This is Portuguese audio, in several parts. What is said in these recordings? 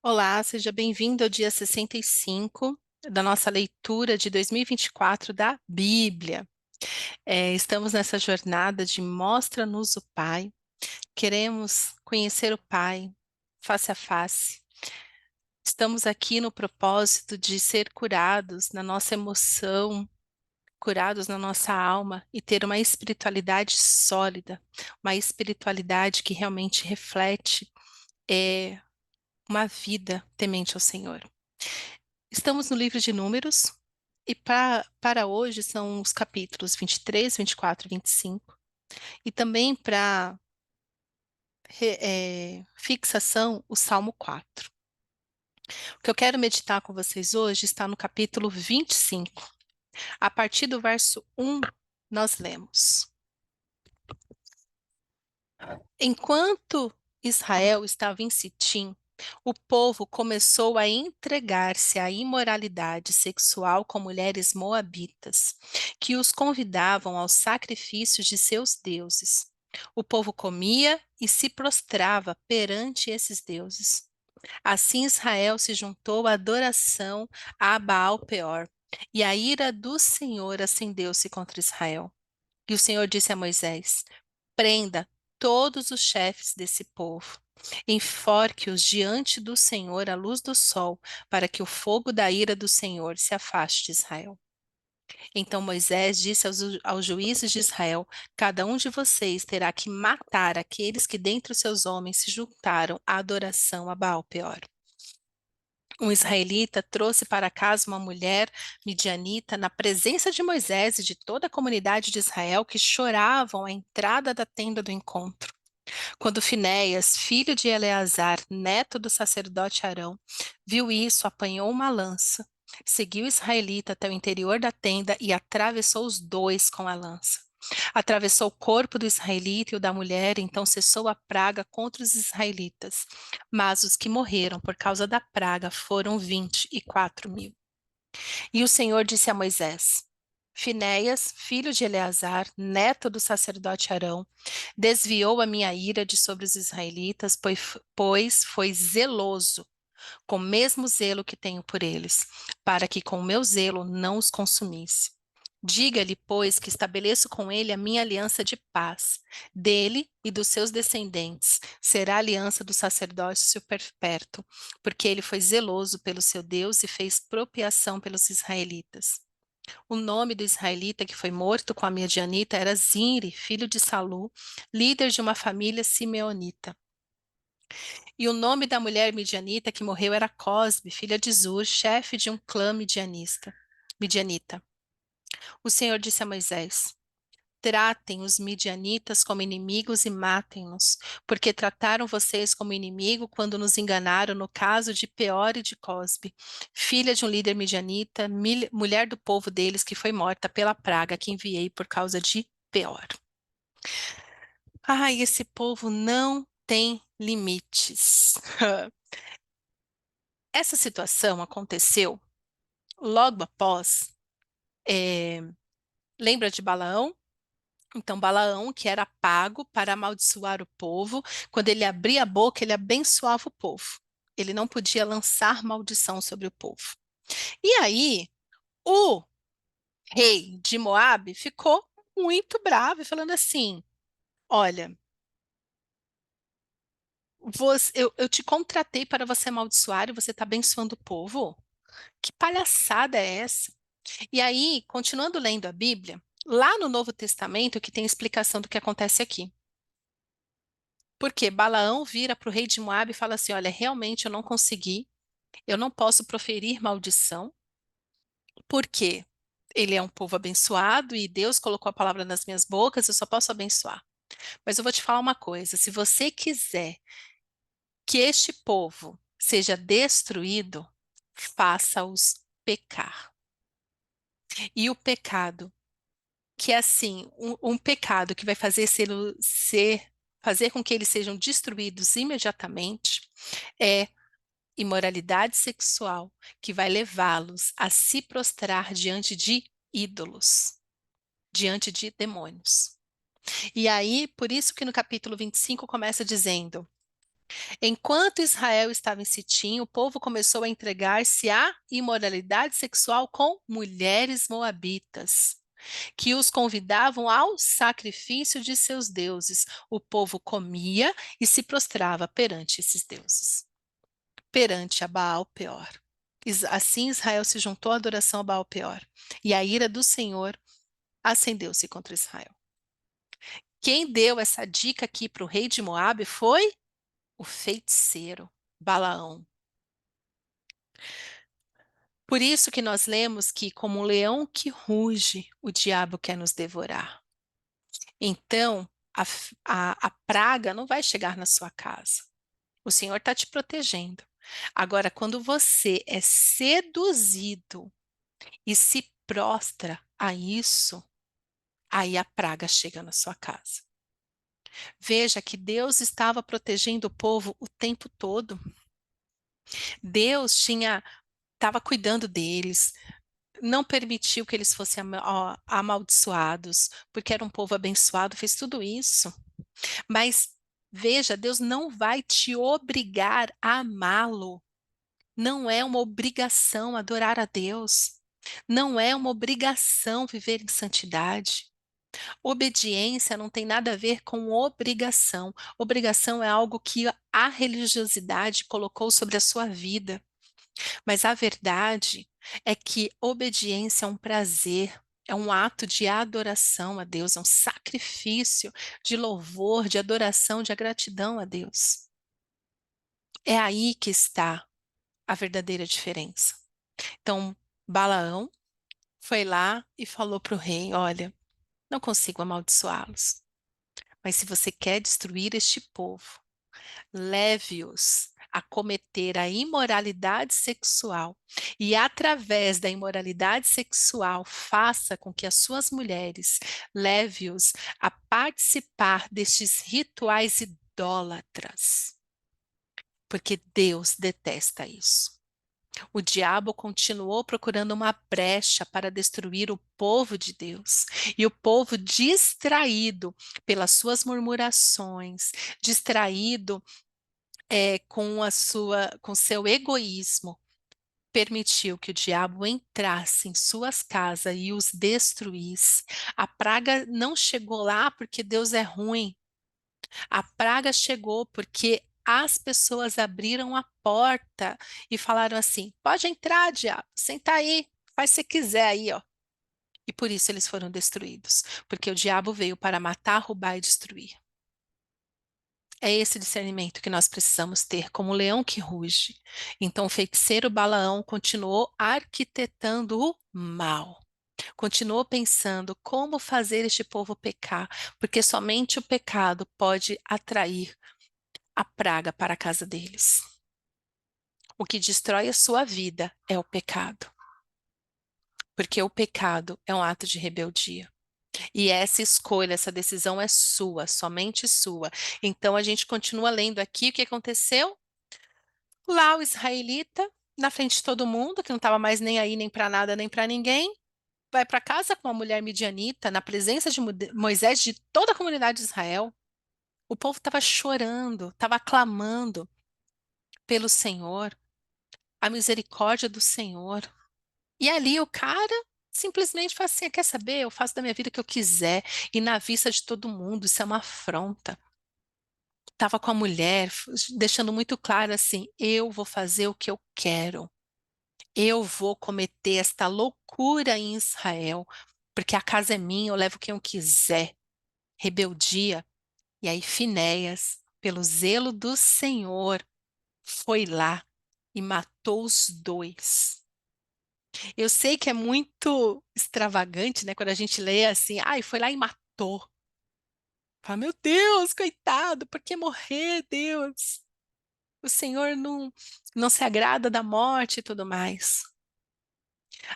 Olá, seja bem-vindo ao dia 65 da nossa leitura de 2024 da Bíblia. Estamos nessa jornada de Mostra-nos o Pai. Queremos conhecer o Pai face a face. Estamos aqui no propósito de ser curados na nossa emoção, curados na nossa alma e ter uma espiritualidade sólida, uma espiritualidade que realmente reflete uma vida temente ao Senhor. Estamos no livro de Números e para hoje são os capítulos 23, 24 e 25. E também para fixação o Salmo 4. O que eu quero meditar com vocês hoje está no capítulo 25. A partir do verso 1, nós lemos: Enquanto Israel estava em Sitim, o povo começou a entregar-se à imoralidade sexual com mulheres moabitas, que os convidavam aos sacrifícios de seus deuses. O povo comia e se prostrava perante esses deuses. Assim Israel se juntou à adoração a Baal-peor, e a ira do Senhor acendeu-se contra Israel. E o Senhor disse a Moisés: Prenda todos os chefes desse povo. Enforque-os diante do Senhor à luz do sol, para que o fogo da ira do Senhor se afaste de Israel. Então Moisés disse aos juízes de Israel: Cada um de vocês terá que matar aqueles que dentre os seus homens se juntaram à adoração a Baal-peor. Um israelita trouxe para casa uma mulher midianita na presença de Moisés e de toda a comunidade de Israel que choravam à entrada da tenda do encontro. Quando Finéias, filho de Eleazar, neto do sacerdote Arão, viu isso, apanhou uma lança, seguiu o israelita até o interior da tenda e atravessou os dois com a lança. Atravessou o corpo do israelita e o da mulher, então cessou a praga contra os israelitas. Mas os que morreram por causa da praga foram 24.000. E o Senhor disse a Moisés: Finéias, filho de Eleazar, neto do sacerdote Arão, desviou a minha ira de sobre os israelitas, pois foi zeloso, com o mesmo zelo que tenho por eles, para que com o meu zelo não os consumisse. Diga-lhe, pois, que estabeleço com ele a minha aliança de paz. Dele e dos seus descendentes será a aliança do sacerdócio perpétuo, porque ele foi zeloso pelo seu Deus e fez propiação pelos israelitas. O nome do israelita que foi morto com a midianita era Zinri, filho de Salu, líder de uma família simeonita. E o nome da mulher midianita que morreu era Cosbe, filha de Zur, chefe de um clã midianita. O Senhor disse a Moisés: Tratem os midianitas como inimigos e matem-nos, porque trataram vocês como inimigo quando nos enganaram no caso de Peor e de Cosbe, filha de um líder midianita, mulher do povo deles que foi morta pela praga que enviei por causa de Peor. Ai, esse povo não tem limites. Essa situação aconteceu logo após. eh, Lembra de Balaão? Então, Balaão, que era pago para amaldiçoar o povo, quando ele abria a boca, ele abençoava o povo. Ele não podia lançar maldição sobre o povo. E aí, o rei de Moabe ficou muito bravo, falando assim: Olha, eu te contratei para você amaldiçoar e você está abençoando o povo? Que palhaçada é essa? E aí, continuando lendo a Bíblia, lá no Novo Testamento, que tem explicação do que acontece aqui. Porque Balaão vira para o rei de Moabe e fala assim: Olha, realmente eu não consegui, eu não posso proferir maldição, porque ele é um povo abençoado e Deus colocou a palavra nas minhas bocas, eu só posso abençoar. Mas eu vou te falar uma coisa: se você quiser que este povo seja destruído, faça-os pecar. E o pecado, que é assim, um pecado que vai fazer com que eles sejam destruídos imediatamente, é imoralidade sexual que vai levá-los a se prostrar diante de ídolos, diante de demônios. E aí, por isso que no capítulo 25 começa dizendo: Enquanto Israel estava em Sitim, o povo começou a entregar-se à imoralidade sexual com mulheres moabitas, que os convidavam ao sacrifício de seus deuses. O povo comia e se prostrava perante esses deuses, perante a Baal Peor. Assim Israel se juntou à adoração a Baal Peor, e a ira do Senhor acendeu-se contra Israel. Quem deu essa dica aqui para o rei de Moabe foi o feiticeiro Balaão. Por isso que nós lemos que, como um leão que ruge, o diabo quer nos devorar. Então, a praga não vai chegar na sua casa. O Senhor está te protegendo. Agora, quando você é seduzido e se prostra a isso, aí a praga chega na sua casa. Veja que Deus estava protegendo o povo o tempo todo. Deus estava cuidando deles, não permitiu que eles fossem amaldiçoados, porque era um povo abençoado, fez tudo isso. Mas veja, Deus não vai te obrigar a amá-lo. Não é uma obrigação adorar a Deus. Não é uma obrigação viver em santidade. Obediência não tem nada a ver com obrigação. Obrigação é algo que a religiosidade colocou sobre a sua vida. Mas a verdade é que obediência é um prazer, é um ato de adoração a Deus, é um sacrifício de louvor, de adoração, de gratidão a Deus. É aí que está a verdadeira diferença. Então, Balaão foi lá e falou para o rei: Olha, não consigo amaldiçoá-los, mas se você quer destruir este povo, leve-os a cometer a imoralidade sexual e, através da imoralidade sexual, faça com que as suas mulheres leve-os a participar destes rituais idólatras, porque Deus detesta isso. O diabo continuou procurando uma brecha para destruir o povo de Deus. E o povo, distraído pelas suas murmurações, distraído com seu egoísmo, permitiu que o diabo entrasse em suas casas e os destruísse. A praga não chegou lá porque Deus é ruim. A praga chegou porque as pessoas abriram a porta e falaram assim: pode entrar, diabo, senta aí, faz se quiser aí, ó. E por isso eles foram destruídos, porque o diabo veio para matar, roubar e destruir. É esse discernimento que nós precisamos ter, como o leão que ruge. Então, o feiticeiro Balaão continuou arquitetando o mal. Continuou pensando como fazer este povo pecar, porque somente o pecado pode atrair a praga para a casa deles. O que destrói a sua vida é o pecado, porque o pecado é um ato de rebeldia. E essa escolha, essa decisão é sua, somente sua. Então a gente continua lendo aqui o que aconteceu. Lá o israelita, na frente de todo mundo, que não estava mais nem aí nem para nada nem para ninguém, vai para casa com a mulher midianita, na presença de Moisés, de toda a comunidade de Israel. O povo estava chorando, estava clamando pelo Senhor, a misericórdia do Senhor. E ali o cara simplesmente fala assim: quer saber? Eu faço da minha vida o que eu quiser, e na vista de todo mundo, isso é uma afronta. Estava com a mulher, deixando muito claro assim: eu vou fazer o que eu quero. Eu vou cometer esta loucura em Israel, porque a casa é minha, eu levo quem eu quiser. Rebeldia. E aí Finéias, pelo zelo do Senhor, foi lá e matou os dois. Eu sei que é muito extravagante, né, quando a gente lê assim, ai, foi lá e matou. Fala, meu Deus, coitado, por que morrer, Deus? O Senhor não se agrada da morte e tudo mais.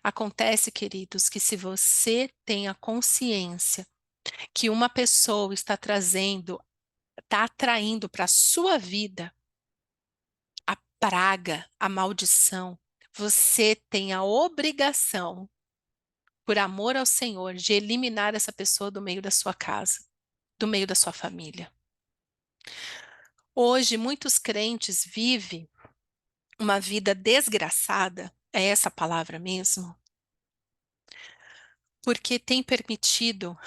Acontece, queridos, que se você tem a consciência que uma pessoa está atraindo para a sua vida a praga, a maldição, você tem a obrigação, por amor ao Senhor, de eliminar essa pessoa do meio da sua casa, do meio da sua família. Hoje, muitos crentes vivem uma vida desgraçada, é essa a palavra mesmo, porque tem permitido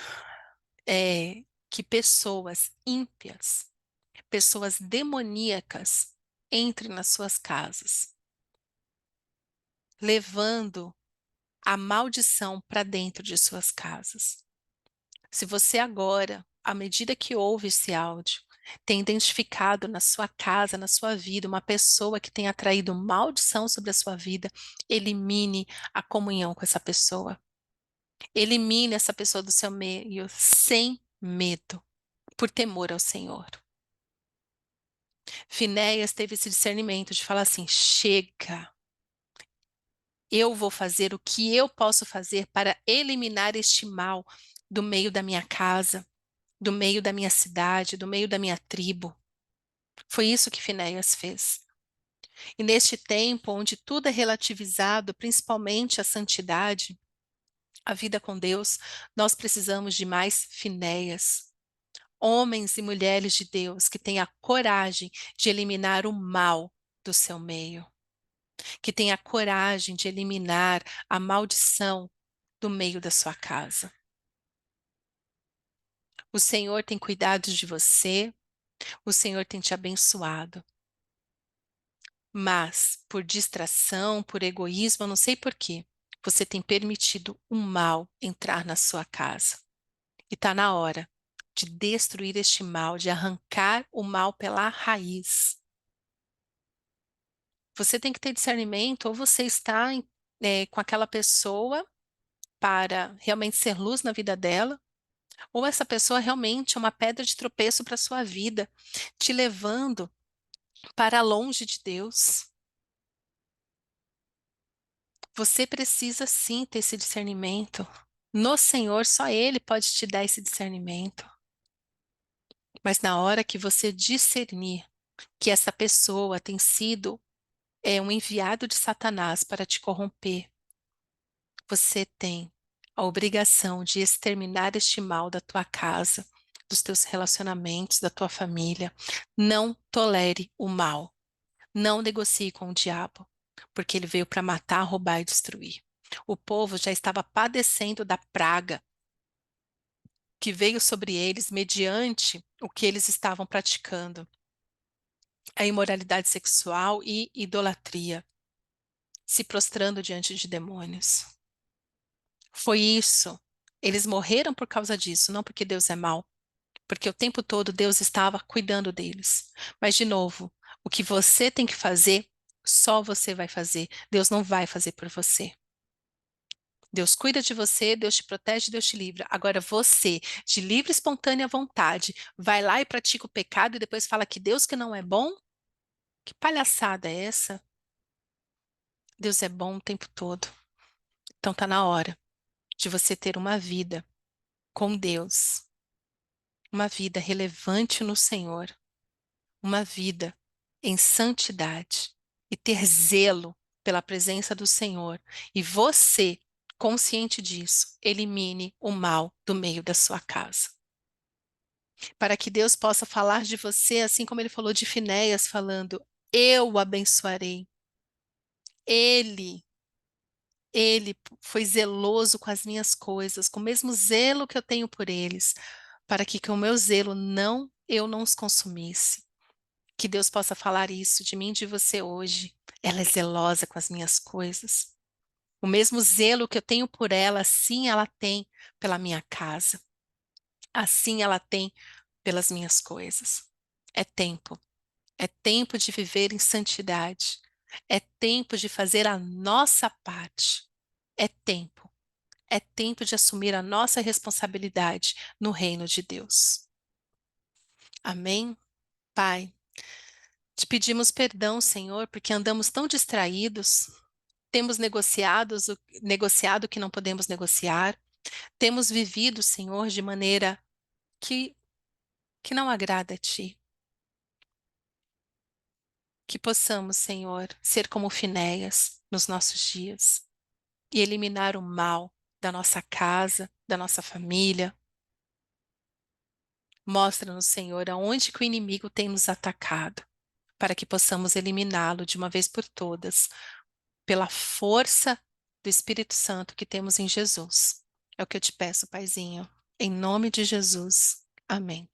que pessoas ímpias, pessoas demoníacas entrem nas suas casas, levando a maldição para dentro de suas casas. Se você agora, à medida que ouve esse áudio, tem identificado na sua casa, na sua vida, uma pessoa que tem atraído maldição sobre a sua vida, elimine a comunhão com essa pessoa. Elimine essa pessoa do seu meio sem medo, por temor ao Senhor. Finéias teve esse discernimento de falar assim: chega, eu vou fazer o que eu posso fazer para eliminar este mal do meio da minha casa, do meio da minha cidade, do meio da minha tribo. Foi isso que Finéias fez. E neste tempo, onde tudo é relativizado, principalmente a santidade, a vida com Deus, nós precisamos de mais Finéias. Homens e mulheres de Deus que tenham a coragem de eliminar o mal do seu meio, que tenha a coragem de eliminar a maldição do meio da sua casa. O Senhor tem cuidado de você, o Senhor tem te abençoado. Mas, por distração, por egoísmo, eu não sei por quê, você tem permitido o mal entrar na sua casa. E está na hora de destruir este mal, de arrancar o mal pela raiz. Você tem que ter discernimento, ou você está com aquela pessoa para realmente ser luz na vida dela, ou essa pessoa realmente é uma pedra de tropeço para a sua vida, te levando para longe de Deus. Você precisa sim ter esse discernimento. No Senhor, só Ele pode te dar esse discernimento. Mas na hora que você discernir que essa pessoa tem sido um enviado de Satanás para te corromper, você tem a obrigação de exterminar este mal da tua casa, dos teus relacionamentos, da tua família. Não tolere o mal. Não negocie com o diabo, porque ele veio para matar, roubar e destruir. O povo já estava padecendo da praga que veio sobre eles mediante o que eles estavam praticando, a imoralidade sexual e idolatria, se prostrando diante de demônios. Foi isso. Eles morreram por causa disso, não porque Deus é mau, porque o tempo todo Deus estava cuidando deles. Mas, de novo, o que você tem que fazer, só você vai fazer. Deus não vai fazer por você. Deus cuida de você, Deus te protege, Deus te livra. Agora você, de livre e espontânea vontade, vai lá e pratica o pecado e depois fala que Deus que não é bom? Que palhaçada é essa? Deus é bom o tempo todo. Então tá na hora de você ter uma vida com Deus, uma vida relevante no Senhor, uma vida em santidade e ter zelo pela presença do Senhor. E você, consciente disso, elimine o mal do meio da sua casa. Para que Deus possa falar de você, assim como ele falou de Finéias, falando: eu o abençoarei. Ele, ele foi zeloso com as minhas coisas, com o mesmo zelo que eu tenho por eles, para que com o meu zelo eu não os consumisse. Que Deus possa falar isso de mim e de você hoje. Ela é zelosa com as minhas coisas. O mesmo zelo que eu tenho por ela, assim ela tem pela minha casa. Assim ela tem pelas minhas coisas. É tempo. É tempo de viver em santidade. É tempo de fazer a nossa parte. É tempo. É tempo de assumir a nossa responsabilidade no reino de Deus. Amém? Pai, te pedimos perdão, Senhor, porque andamos tão distraídos, temos negociado o que não podemos negociar, temos vivido, Senhor, de maneira que, que não agrada a Ti. Que possamos, Senhor, ser como Finéias nos nossos dias e eliminar o mal da nossa casa, da nossa família, Mostra-nos, Senhor, aonde que o inimigo tem nos atacado, para que possamos eliminá-lo de uma vez por todas, pela força do Espírito Santo que temos em Jesus. É o que eu te peço, Paizinho. Em nome de Jesus. Amém.